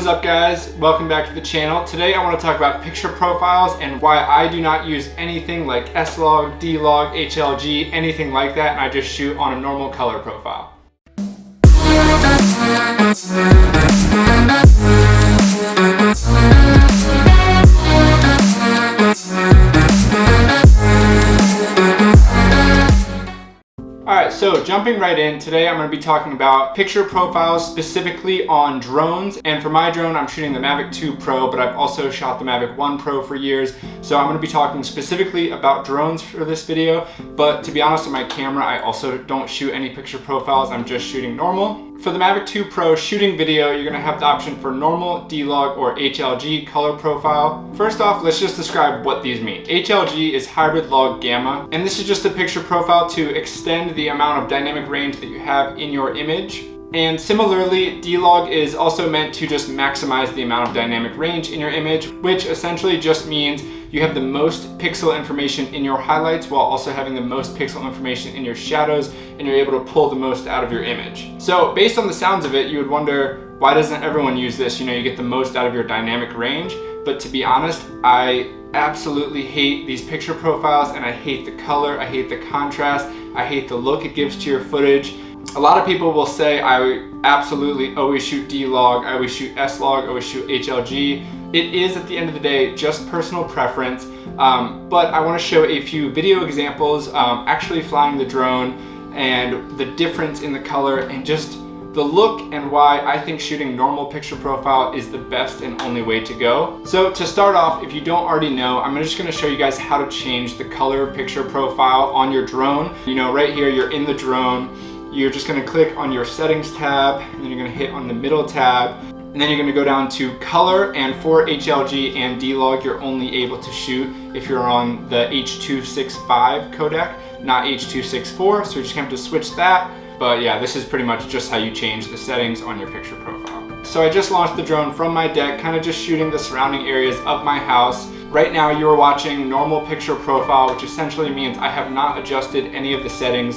is up, guys? Welcome back to the channel. Today I want to talk about picture profiles and why I do not use anything like S-Log, D-Log, HLG, anything like that, and I just shoot on a normal color profile. Alright, so jumping right in, today I'm going to be talking about picture profiles specifically on drones. And for my drone, I'm shooting the Mavic 2 Pro, but I've also shot the Mavic 1 Pro for years. So I'm going to be talking specifically about drones for this video. But to be honest, with my camera, I also don't shoot any picture profiles. I'm just shooting normal. For the Mavic 2 Pro shooting video, you're going to have the option for normal, D-Log, or HLG color profile. First off, let's just describe what these mean. HLG is hybrid log gamma, and this is just a picture profile to extend the amount of dynamic range that you have in your image. And similarly, D-Log is also meant to just maximize the amount of dynamic range in your image, which essentially just means you have the most pixel information in your highlights while also having the most pixel information in your shadows, and you're able to pull the most out of your image. So based on the sounds of it, you would wonder, why doesn't everyone use this? You know, you get the most out of your dynamic range. But to be honest, I absolutely hate these picture profiles, and I hate the color, I hate the contrast, I hate the look it gives to your footage. A lot of people will say I absolutely always shoot D-Log, I always shoot S-Log, I always shoot HLG. It is, at the end of the day, just personal preference, but I want to show a few video examples actually flying the drone and the difference in the color and just the look and why I think shooting normal picture profile is the best and only way to go. So to start off, if you don't already know, I'm just going to show you guys how to change the color picture profile on your drone. You know, right here, you're in the drone. You're just going to click on your settings tab, and then you're going to hit on the middle tab, and then you're going to go down to color, and for HLG and D-Log, you're only able to shoot if you're on the H.265 codec, not H.264, so you're just going to have to switch that. But yeah, this is pretty much just how you change the settings on your picture profile. So I just launched the drone from my deck, kind of just shooting the surrounding areas of my house. Right now you are watching normal picture profile, which essentially means I have not adjusted any of the settings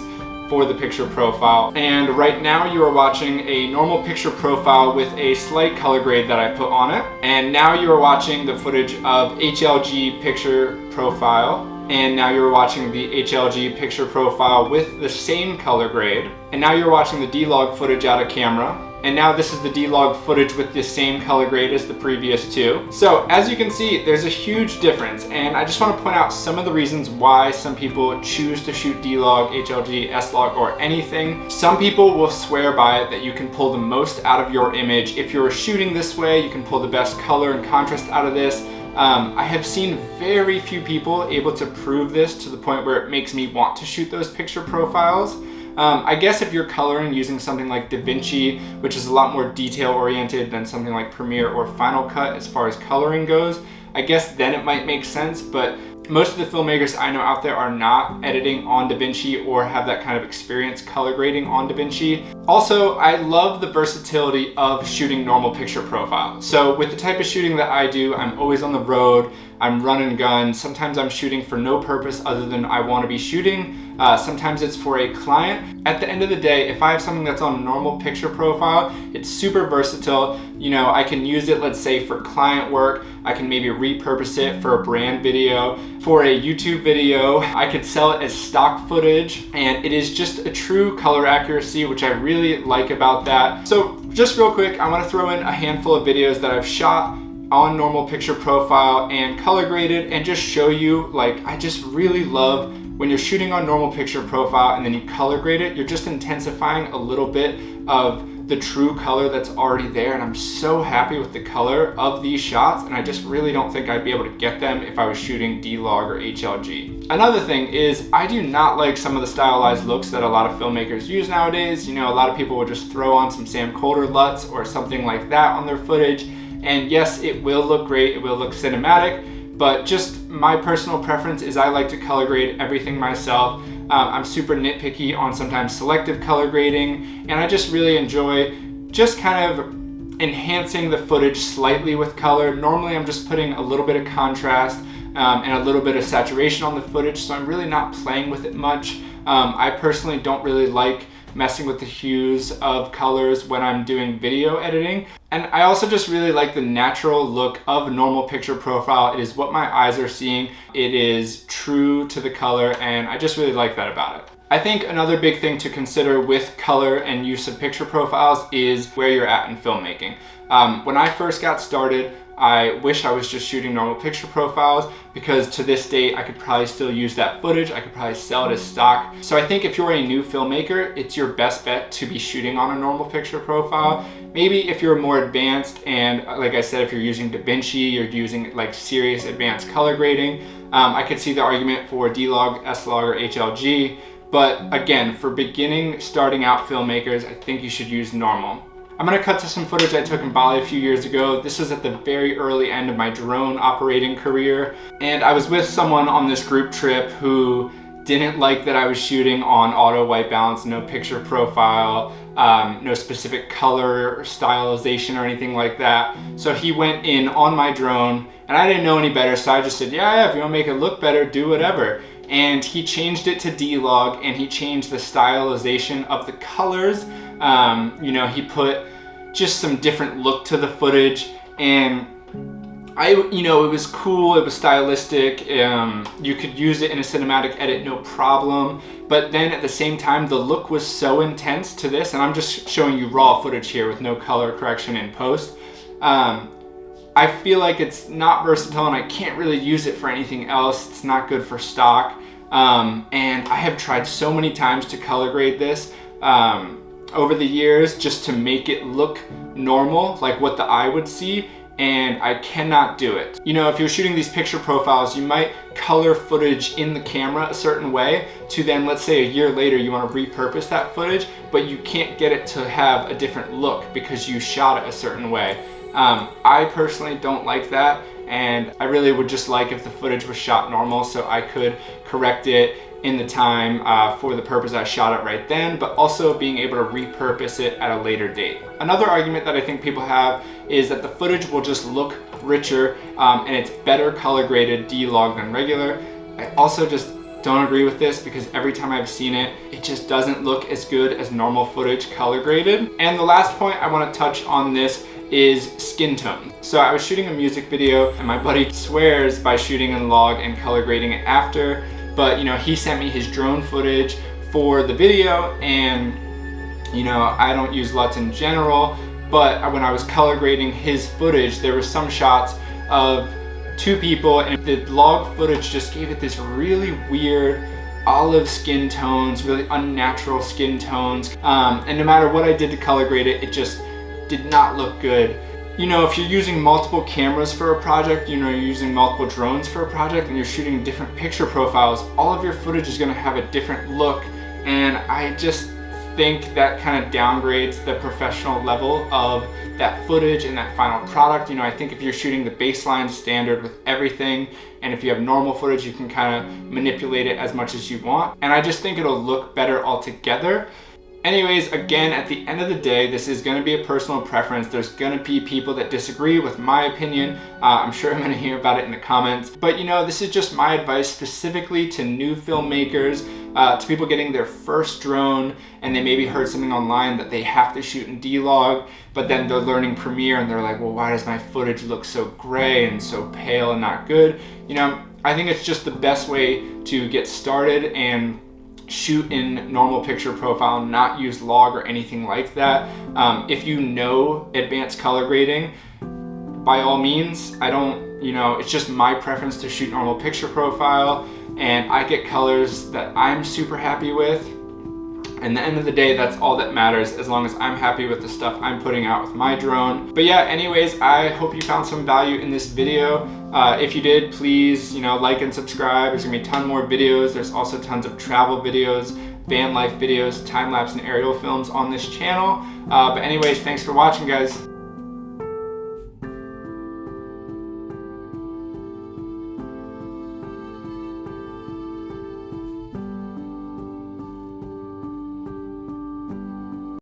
for the picture profile. And right now you are watching a normal picture profile with a slight color grade that I put on it. And now you are watching the footage of HLG picture profile. And now you're watching the HLG picture profile with the same color grade. And now you're watching the D-Log footage out of camera. And now this is the D-Log footage with the same color grade as the previous two. So as you can see, there's a huge difference. And I just want to point out some of the reasons why some people choose to shoot D-Log, HLG, S-Log, or anything. Some people will swear by it that you can pull the most out of your image. If you're shooting this way, you can pull the best color and contrast out of this. I have seen very few people able to prove this to the point where it makes me want to shoot those picture profiles. I guess if you're coloring using something like DaVinci, which is a lot more detail oriented than something like Premiere or Final Cut as far as coloring goes, I guess then it might make sense, but most of the filmmakers I know out there are not editing on DaVinci or have that kind of experience color grading on DaVinci. Also, I love the versatility of shooting normal picture profile. So with the type of shooting that I do, I'm always on the road, I'm run and gun. Sometimes I'm shooting for no purpose other than I want to be shooting. Sometimes it's for a client. At the end of the day, if I have something that's on normal picture profile, it's super versatile. You know, I can use it, let's say, for client work. I can maybe repurpose it for a brand video, for a YouTube video. I could sell it as stock footage, and it is just a true color accuracy, which I really like about that. So just real quick, I want to throw in a handful of videos that I've shot on normal picture profile and color graded, and just show you, like, I just really love when you're shooting on normal picture profile and then you color grade it, you're just intensifying a little bit of the true color that's already there. And I'm so happy with the color of these shots, and I just really don't think I'd be able to get them if I was shooting D-Log or HLG. Another thing is, I do not like some of the stylized looks that a lot of filmmakers use nowadays. You know, a lot of people will just throw on some Sam Colder LUTs or something like that on their footage. And yes, it will look great, it will look cinematic, but just my personal preference is I like to color grade everything myself. I'm super nitpicky on sometimes selective color grading, and I just really enjoy just kind of enhancing the footage slightly with color. Normally I'm just putting a little bit of contrast and a little bit of saturation on the footage, so I'm really not playing with it much. I personally don't really like messing with the hues of colors when I'm doing video editing. And I also just really like the natural look of normal picture profile. It is what my eyes are seeing. It is true to the color, and I just really like that about it. I think another big thing to consider with color and use of picture profiles is where you're at in filmmaking. When I first got started, I wish I was just shooting normal picture profiles, because to this date I could probably still use that footage. I could probably sell it as stock. So I think if you're a new filmmaker, it's your best bet to be shooting on a normal picture profile. Maybe if you're more advanced, and like I said, if you're using DaVinci, you're using like serious advanced color grading, I could see the argument for D-Log, S-Log, or HLG. But again, for beginning, starting out filmmakers, I think you should use normal. I'm gonna cut to some footage I took in Bali a few years ago. This was at the very early end of my drone operating career. And I was with someone on this group trip who didn't like that I was shooting on auto white balance, no picture profile, no specific color or stylization or anything like that. So he went in on my drone, and I didn't know any better, so I just said, yeah, if you wanna make it look better, do whatever. And he changed it to D-Log, and he changed the stylization of the colors. You know, he put just some different look to the footage, and you know, it was cool, it was stylistic. You could use it in a cinematic edit, no problem. But then at the same time, the look was so intense to this, and I'm just showing you raw footage here with no color correction in post. I feel like it's not versatile, and I can't really use it for anything else. It's not good for stock. And I have tried so many times to color grade this over the years just to make it look normal, like what the eye would see, and I cannot do it. You know, if you're shooting these picture profiles, you might color footage in the camera a certain way to then, let's say a year later, you want to repurpose that footage, but you can't get it to have a different look because you shot it a certain way. I personally don't like that, and I really would just like if the footage was shot normal so I could correct it in the time for the purpose I shot it right then, but also being able to repurpose it at a later date. Another argument that I think people have is that the footage will just look richer, and it's better color graded D-Log than regular. I also just don't agree with this, because every time I've seen it, it just doesn't look as good as normal footage color graded. And the last point I want to touch on this is skin tone. So I was shooting a music video, and my buddy swears by shooting in log and color grading it after, but you know, he sent me his drone footage for the video, and you know, I don't use LUTs in general, but when I was color grading his footage, there were some shots of two people, and the log footage just gave it this really weird olive skin tones, really unnatural skin tones, and no matter what I did to color grade it, it just did not look good. You know, if you're using multiple cameras for a project, you know, you're using multiple drones for a project, and you're shooting different picture profiles, all of your footage is going to have a different look, and I just think that kind of downgrades the professional level of that footage and that final product. You know, I think if you're shooting the baseline standard with everything, and if you have normal footage, you can kind of manipulate it as much as you want, and I just think it'll look better altogether. Anyways, again, at the end of the day, this is going to be a personal preference. There's going to be people that disagree with my opinion. I'm sure I'm going to hear about it in the comments. But you know, this is just my advice specifically to new filmmakers, to people getting their first drone, and they maybe heard something online that they have to shoot in D-Log, but then they're learning Premiere and they're like, well, why does my footage look so gray and so pale and not good? You know, I think it's just the best way to get started and shoot in normal picture profile, not use log or anything like that. If you know advanced color grading, by all means. I don't, you know, it's just my preference to shoot normal picture profile, and I get colors that I'm super happy with. And at the end of the day, that's all that matters, as long as I'm happy with the stuff I'm putting out with my drone. But yeah, anyways, I hope you found some value in this video. If you did, please, you know, like and subscribe. There's gonna be a ton more videos. There's also tons of travel videos, van life videos, time-lapse and aerial films on this channel. But anyways, thanks for watching, guys.